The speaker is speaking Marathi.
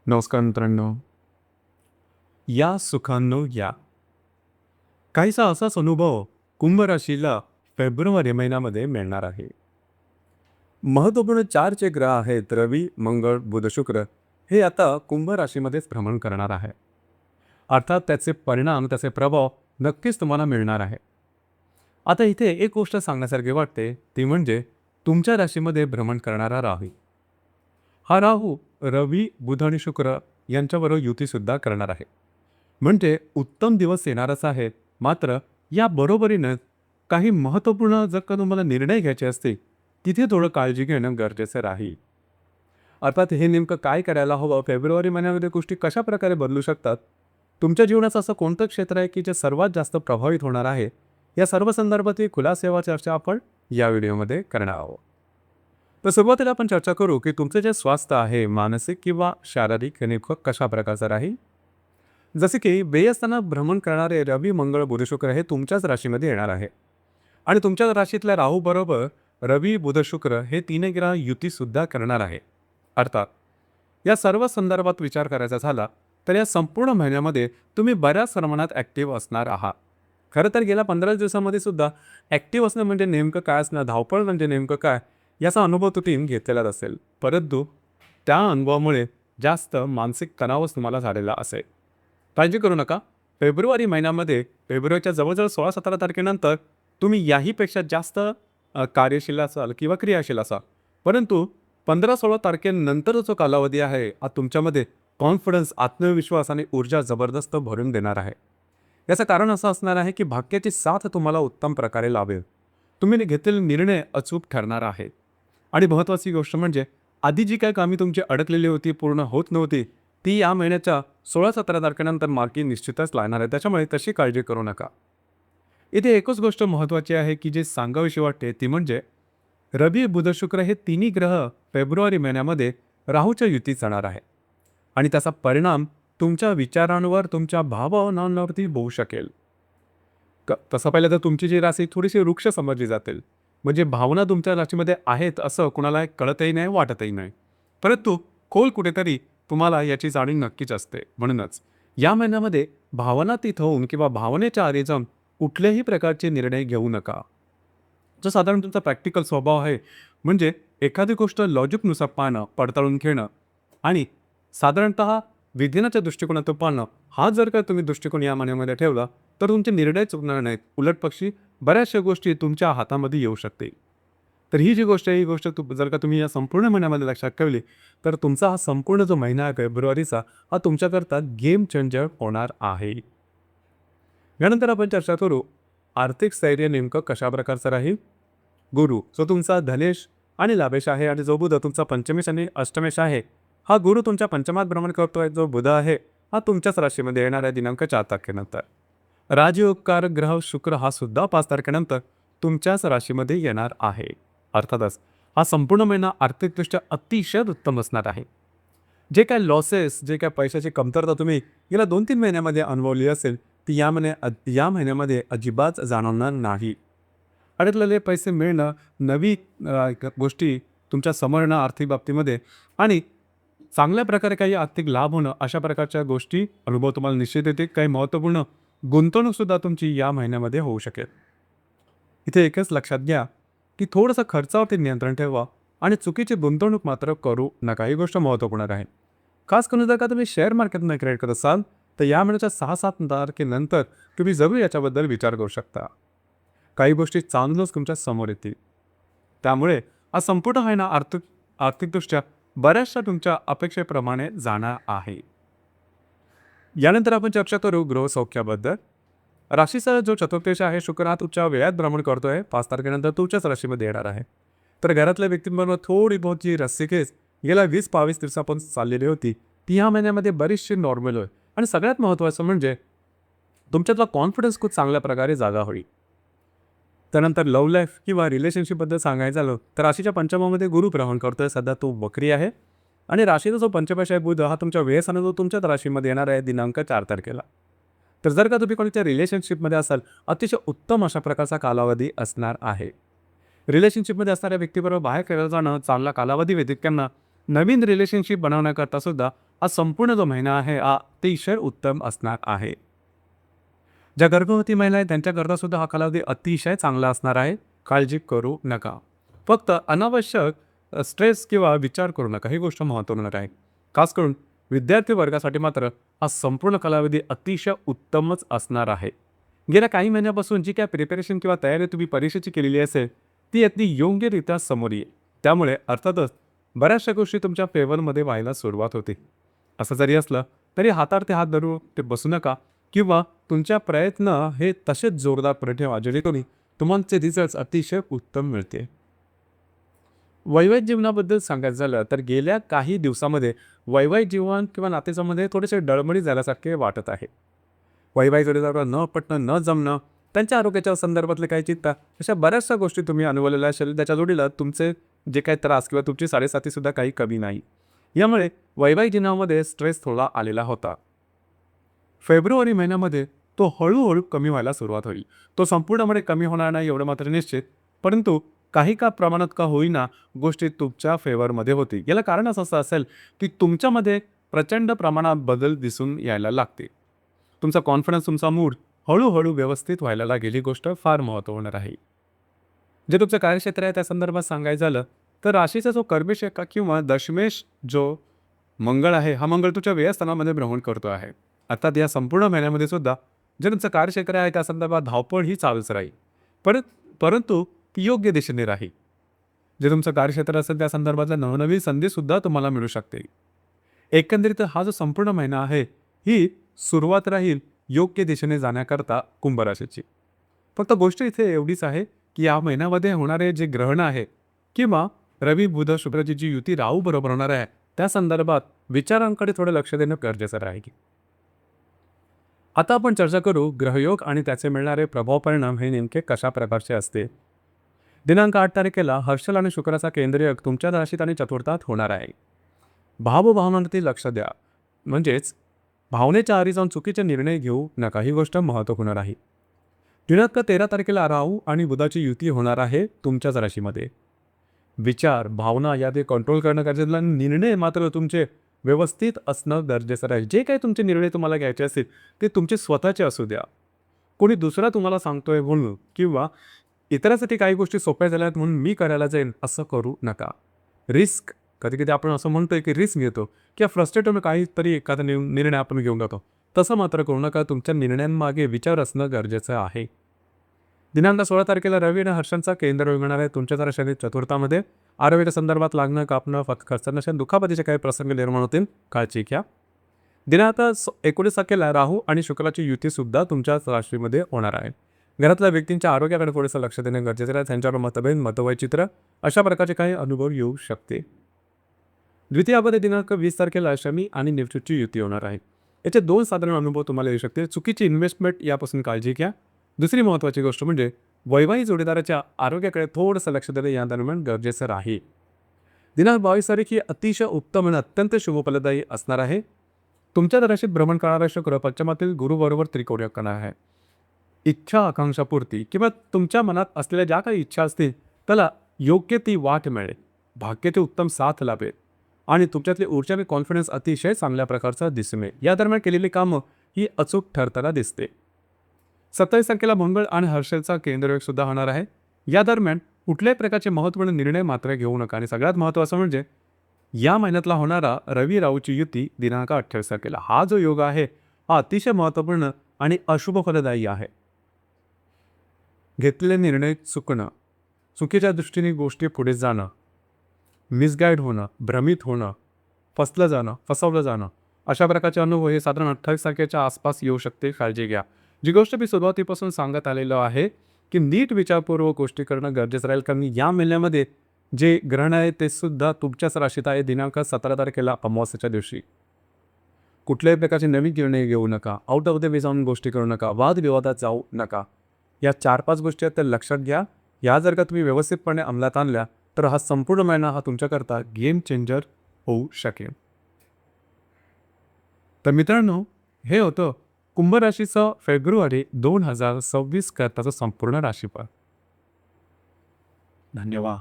नमस्कार मित्रांनो. या सुखांनो या. काहीसा असाच अनुभव कुंभ राशीला फेब्रुवारी महिन्यामध्ये मिळणार आहे. महत्त्वपूर्ण 4 जे ग्रह आहेत रवी, मंगळ, बुध, शुक्र हे आता कुंभ राशीमध्येच भ्रमण करणार आहे. अर्थात त्याचे परिणाम, त्याचे प्रभाव नक्कीच तुम्हाला मिळणार आहे. आता इथे एक गोष्ट सांगण्यासारखी वाटते, ती म्हणजे तुमच्या राशीमध्ये भ्रमण करणारा राहू. हा राहू रवी, बुध आणि शुक्र यांच्याबरोबर युतीसुद्धा करणार आहे. म्हणजे उत्तम दिवस येणारच आहे. मात्र या बरोबरीनं काही महत्त्वपूर्ण जर का तुम्हाला निर्णय घ्यायचे असतील, तिथे थोडं काळजी घेणं गरजेचं राहील. अर्थात हे नेमकं काय करायला हवं, फेब्रुवारी महिन्यामध्ये गोष्टी कशाप्रकारे बदलू शकतात, तुमच्या जीवनाचं असं कोणतं क्षेत्र आहे की जे सर्वात जास्त प्रभावित होणार आहे, या सर्व संदर्भातील खुलासेवा चर्चा आपण या व्हिडिओमध्ये करणार आहोत. तर सुरुवातीला आपण चर्चा करू की तुमचं जे स्वास्थ्य आहे, मानसिक किंवा शारीरिक हे नेमकं कशा प्रकारचं राहील. जसे की बेअस्ताना भ्रमण करणारे रवी, मंगळ, बुध, शुक्र हे तुमच्याच राशीमध्ये येणार आहे. आणि तुमच्या राशीतल्या राहू बरोबर रवी, बुध, शुक्र हे तीन ग्रह युतीसुद्धा करणार आहे. अर्थात या सर्व संदर्भात विचार करायचा झाला तर या संपूर्ण महिन्यामध्ये तुम्ही बऱ्याच प्रमाणात ॲक्टिव्ह असणार आहात. खरं तर गेल्या 15 दिवसामध्ये सुद्धा ॲक्टिव्ह असणं म्हणजे नेमकं काय असणं, धावपळ म्हणजे नेमकं काय, याचा अनुभव तुम्ही घेतलेलाच असेल. परंतु त्या अनुभवामुळे जास्त मानसिक तणावच तुम्हाला झालेला असेल. काळजी करू नका. फेब्रुवारी महिन्यामध्ये फेब्रुवारीच्या जवळजवळ 16-17 तारखेनंतर तुम्ही याहीपेक्षा जास्त कार्यशील असाल किंवा क्रियाशील असाल. परंतु 15-16 तारखेनंतर जो कालावधी आहे हा तुमच्यामध्ये कॉन्फिडन्स, आत्मविश्वास आणि ऊर्जा जबरदस्त भरून देणार आहे. याचं कारण असं असणार आहे की भाग्याची साथ तुम्हाला उत्तम प्रकारे लाभेल. तुम्ही घेतलेले निर्णय अचूक ठरणार आहेत. आणि महत्त्वाची गोष्ट म्हणजे आधी जी काही कामे तुमची अडकलेली होती, पूर्ण होत नव्हती, ती या महिन्याच्या 16-17 तारखेनंतर मार्गी निश्चितच लागणार आहे. त्याच्यामुळे तशी काळजी करू नका. इथे एकच गोष्ट महत्त्वाची आहे की जे सांगावीशी वाटते ती म्हणजे रवी, बुध, शुक्र हे तिन्ही ग्रह फेब्रुवारी महिन्यामध्ये राहूच्या युतीत जाणार आहे. आणि त्याचा परिणाम तुमच्या विचारांवर, तुमच्या भावभावनांवरती होऊ शकेल. तसं पाहिलं तर तुमची जी राशी थोडीशी वृक्ष समजली जातील. म्हणजे भावना तुमच्या राशीमध्ये आहेत असं कुणाला कळतही नाही, वाटतही नाही. परंतु खोल कुठेतरी तुम्हाला याची जाणीव नक्कीच असते. म्हणूनच या महिन्यामध्ये भावना तिथं होऊन किंवा भावनेच्या आरी जाऊन कुठल्याही प्रकारचे निर्णय घेऊ नका. जो साधारण तुमचा प्रॅक्टिकल स्वभाव आहे, म्हणजे एखादी गोष्ट लॉजिकनुसार पाहणं, पडताळून घेणं आणि साधारणतः विज्ञानाच्या दृष्टिकोनातून पाहणं, हा जर का तुम्ही दृष्टिकोन या महिन्यामध्ये ठेवला तर तुमचे निर्णय चुकणार नाहीत. उलटपक्षी बऱ्याचशा गोष्टी तुमच्या हातामध्ये येऊ शकतील. तर ही जी गोष्ट आहे, ही गोष्ट जर का तुम्ही या संपूर्ण महिन्यामध्ये लक्षात ठेवली तर तुमचा हा संपूर्ण जो महिना आहे फेब्रुवारीचा, हा तुमच्याकरता गेम चेंजर होणार आहे. यानंतर आपण चर्चा करू आर्थिक स्थैर्य नेमकं कशा प्रकारचं राहील. गुरु जो तुमचा धनेश आणि लाभेश आहे आणि जो बुध तुमचा पंचमेश आणि अष्टमेश आहे, हा गुरु तुमच्या पंचमात भ्रमण करतोय. जो बुध आहे हा तुमच्याच राशीमध्ये येणार आहे दिनांक 4 तारखेनंतर. राजयोगकारक ग्रह शुक्र हा सुद्धा 5 तारखेनंतर तुमच्याच राशीमध्ये येणार आहे. अर्थातच हा संपूर्ण महिना आर्थिकदृष्ट्या अतिशय उत्तम असणार आहे. जे काय लॉसेस, जे काय पैशाची कमतरता तुम्ही गेल्या 2-3 महिन्यामध्ये अनुभवली असेल, ती या महिन्यामध्ये अजिबात जाणवणार नाही. अडकलेले पैसे मिळणं, नवी गोष्टी तुमच्या समोर येणं आर्थिक बाबतीमध्ये आणि चांगल्या प्रकारे काही आर्थिक लाभ होणं, अशा प्रकारच्या गोष्टी अनुभव तुम्हाला निश्चित येते. काही महत्त्वपूर्ण गुंतवणूकसुद्धा तुमची या महिन्यामध्ये होऊ शकेल. इथे एकच लक्षात घ्या की थोडंसं खर्चावरती नियंत्रण ठेवा आणि चुकीची गुंतवणूक मात्र करू नका. ही गोष्ट महत्त्वपूर्ण राहील. खास करून जर का तुम्ही शेअर मार्केटमध्ये ट्रेड करत असाल तर या महिन्याच्या 6-7 तारखेनंतर तुम्ही जरूर याच्याबद्दल विचार करू शकता. काही गोष्टी चांगलंच तुमच्या समोर येतील. त्यामुळे हा संपूर्ण महिना आर्थिकदृष्ट्या बऱ्याचशा तुमच्या अपेक्षेप्रमाणे जाणार आहे. यानंतर आपण चर्चा करू गृहसौख्याबद्दल. राशीचा जो चतुर्थेश आहे शुक्र हा तुमच्या वेळात भ्रमण करतोय. 5 तारखेनंतर तुमच्याच राशीमध्ये येणार आहे. तर घरातल्या व्यक्तींबरोबर थोडी बहुत जी रस्सीखेच गेल्या 20-22 दिवसापासून चाललेली होती, ती या महिन्यामध्ये बरीचशी नॉर्मल होईल. आणि सगळ्यात महत्त्वाचं म्हणजे तुमच्यातला कॉन्फिडन्स खूप चांगल्या प्रकारे जागा होईल. त्यानंतर लव्ह लाईफ किंवा रिलेशनशिपबद्दल सांगायचं झालं तर राशीच्या पंचमामध्ये गुरु भ्रमण करतोय. सध्या तो वक्री आहे आणि राशीचा जो पंचमेश आहे बुध हा तुमच्या वेळेसाने जो तुमच्याच राशीमध्ये येणार आहे दिनांक 4 तारखेला. तर जर का तुम्ही कोणत्या रिलेशनशिपमध्ये असाल, अतिशय उत्तम अशा प्रकारचा कालावधी असणार आहे. रिलेशनशिपमध्ये असणाऱ्या व्यक्तीबरोबर बाहेर फिरायला जाणं, चांगला कालावधी व्यतिरिक्त नवीन रिलेशनशिप बनवण्याकरता सुद्धा हा संपूर्ण जो महिना आहे हा अतिशय उत्तम असणार आहे. ज्या गर्भवती महिला आहेत त्यांच्याकरता सुद्धा हा कालावधी अतिशय चांगला असणार आहे. काळजी करू नका. फक्त अनावश्यक स्ट्रेस किंवा विचार करू नका. ही गोष्ट महत्त्वपूर्ण आहे. खास करून विद्यार्थी वर्गासाठी मात्र हा संपूर्ण कालावधी अतिशय उत्तमच असणार आहे. गेल्या काही महिन्यापासून जी काय प्रिपरेशन किंवा तयारी तुम्ही परीक्षेची केलेली असेल, ती अगदी योग्यरित्या समोर येईल. त्यामुळे अर्थातच बऱ्याचशा गोष्टी तुमच्या फेवरमध्ये व्हायला सुरुवात होते. असं जरी असलं तरी हातावर ते हात धरून ते बसू नका किंवा तुमच्या प्रयत्न हे तसेच जोरदारपणे ठेवा, जेणेकरून तुमचे रिझल्ट्स अतिशय उत्तम मिळते. वैवाहिक जीवनाबद्दल सांगायचं झालं तर गेल्या काही दिवसामध्ये वैवाहिक जीवन किंवा नातेसंबंध हे थोडेसे डळमळीत झाल्यासारखे वाटत आहे. वैवाहिक जोडीदाराला न पटणं, न जमणं, त्यांच्या आरोग्याच्या संदर्भातले काही चिंता, अशा बऱ्याचशा गोष्टी तुम्ही अनुभवलेल्या असेल. त्याच्या जोडीला तुमचे जे काही त्रास किंवा तुमची साडेसातीसुद्धा काही कमी नाही. यामुळे वैवाहिक जीवनामध्ये स्ट्रेस थोडा आलेला होता. फेब्रुवारी महिन्यामध्ये तो हळूहळू कमी व्हायला सुरुवात होईल. तो संपूर्णपणे कमी होणार नाही एवढं मात्र निश्चित, परंतु काही का प्रमाणात का होईना गोष्टी तुमच्या फेवरमध्ये होतील. याला कारण असं असेल की तुमच्यामध्ये प्रचंड प्रमाणात बदल दिसून यायला लागते. तुमचा कॉन्फिडन्स, तुमचा मूड हळूहळू व्यवस्थित व्हायला लागेल. ही गोष्ट फार महत्त्व होणार आहे. जे तुमचं कार्यक्षेत्र आहे त्या संदर्भात सांगायचं झालं तर राशीचा जो कर्मेश किंवा दशमेश जो मंगळ आहे, हा मंगळ तुमच्या व्ययस्थानामध्ये भ्रमण करतो आहे. अर्थात या संपूर्ण महिन्यामध्ये सुद्धा जे तुमचं कार्यक्षेत्र आहे त्या संदर्भात धावपळ ही चालूच राहील. परंतु ती योग्य दिशेने राहील. जे तुमचं कार्यक्षेत्र असेल त्या संदर्भातल्या नवनवीन संधीसुद्धा तुम्हाला मिळू शकते. एकंदरीत हा जो संपूर्ण महिना आहे ही सुरुवात राहील योग्य दिशेने जाण्याकरता कुंभ राशीची. फक्त गोष्ट इथे एवढीच आहे की या महिन्यामध्ये होणारे जे ग्रहण आहे किंवा रवी बुध शुक्रची जी युती राहू बरोबर होणार आहे त्या संदर्भात विचारांकडे थोडं लक्ष देणं गरजेचं राहील. आता आपण चर्चा करू ग्रहयोग आणि त्याचे मिळणारे प्रभाव परिणाम हे नेमके कशा प्रकारचे असते. दिनांक 8 तारखेला हर्षल आणि शुक्राचा केंद्रीय योग तुमच्या राशीत आणि चतुर्थात होणार आहे. भावभावनांवरती लक्ष द्या, म्हणजेच भावनेच्या आरी जाऊन चुकीचे निर्णय घेऊ नका. ही गोष्ट महत्त्वपूर्ण आहे. दिनांक 13 तारखेला राहू आणि बुधाची युती होणार आहे तुमच्याच राशीमध्ये. विचार, भावना यात कंट्रोल करणं गरजेचं आहे. निर्णय मात्र तुमचे व्यवस्थित असणं गरजेचं आहे. जे काही तुमचे निर्णय तुम्हाला घ्यायचे असतील ते तुमचे स्वतःचे असू द्या. कोणी दुसरा तुम्हाला सांगतोय म्हणून किंवा इतरांसाठी काही गोष्टी सोप्या झाल्यात म्हणून मी करायला जाईन असं करू नका. रिस्क, कधी कधी आपण असं म्हणतोय की रिस्क घेतो किंवा फ्रस्ट्रेट होऊन काहीतरी एखादा निर्णय आपण घेऊन जातो, तसं मात्र करू नका. तुमच्या निर्णयांमागे विचार असणं गरजेचं आहे. दिनांक 16 तारखेला रवी आणि हर्षांचा केंद्र होणार आहे तुमच्या राशीत चतुर्थामध्ये. आरोग्याच्या संदर्भात लागणं, कापणं, खर्च नसेल, दुखापतीचे काही प्रसंग निर्माण होतील, काळजी घ्या. दिनांक 19 तारखेला राहू आणि शुक्राची युतीसुद्धा तुमच्याच राशीमध्ये होणार आहे. घरातल्या व्यक्तींच्या आरोग्याकडे थोडंसं लक्ष देणं गरजेचं आहे. त्यांच्यावर मतभेद, मतवैचित्र अशा प्रकारचे काही अनुभव येऊ शकते. द्वितीयामध्ये दिनांक 20 तारखेला शमी आणि नेपच्यूनची युती होणार आहे. याचे 2 साधारण अनुभव तुम्हाला येऊ शकते. चुकीची इन्व्हेस्टमेंट यापासून काळजी घ्या. दुसरी महत्त्वाची गोष्ट म्हणजे वैवाहिक जोडीदाराच्या आरोग्याकडे थोडंसं लक्ष देणं या दरम्यान गरजेचं राहील. दिनांक 22 तारीख ही अतिशय उत्तम आणि अत्यंत शुभफलदायी असणार आहे. तुमच्या राशीत भ्रमण करणारा शुक्र पंचमातील गुरुबरोबर त्रिकोण योग करणार आहे. इच्छा, आकांक्षा पूर्ती किंवा तुमच्या मनात असलेल्या ज्या काही इच्छा असतील त्याला योग्य ती वाट मिळेल. भाग्याची उत्तम साथ लाभेल आणि तुमच्यातली ऊर्जा आणि कॉन्फिडन्स अतिशय चांगल्या प्रकारचा दिसून येईल. या दरम्यान केलेली कामं ही अचूक ठरताना दिसते. 27 तारखेला मंगळ आणि हर्षलचा केंद्रयोग सुद्धा होणार आहे. या दरम्यान कुठल्याही प्रकारचे महत्त्वपूर्ण निर्णय मात्र घेऊ नका. आणि सगळ्यात महत्त्वाचं म्हणजे या महिन्यातला होणारा रवी राहूची युती दिनांक 28 तारखेला, हा जो योग आहे हा अतिशय महत्त्वपूर्ण आणि अशुभ फलदायी आहे. घेतलेले निर्णय चुकणं, चुकीच्या दृष्टीने गोष्टी पुढे जाणं, मिसगाईड होणं, भ्रमित होणं, फसलं जाणं, फसवलं जाणं, अशा प्रकारचे अनुभव हे साधारण 28 तारखेच्या आसपास येऊ शकते. काळजी घ्या. जी गोष्ट मी सुरुवातीपासून सांगत आलेलो आहे की नीट विचारपूर्वक गोष्टी करणं गरजेचं राहील. कारण या महिन्यामध्ये जे ग्रहण आहे ते सुद्धा तुमच्याच राशीत आहे. दिनांक 17 तारखेला अमावास्येच्या दिवशी कुठल्याही प्रकारचे नवीन निर्णय घेऊ नका. आउट ऑफ द वे जाऊन गोष्टी करू नका. वादविवादात जाऊ नका. या 4-5 गोष्टी आहेत त्या लक्षात घ्या. या जर का तुम्ही व्यवस्थितपणे अंमलात आणल्या तर हा संपूर्ण महिना हा तुमच्याकरता गेम चेंजर होऊ शकेल. तर मित्रांनो, हे होतं कुंभ राशीचं फेब्रुवारी 2026 करताचं संपूर्ण राशीफळ. धन्यवाद.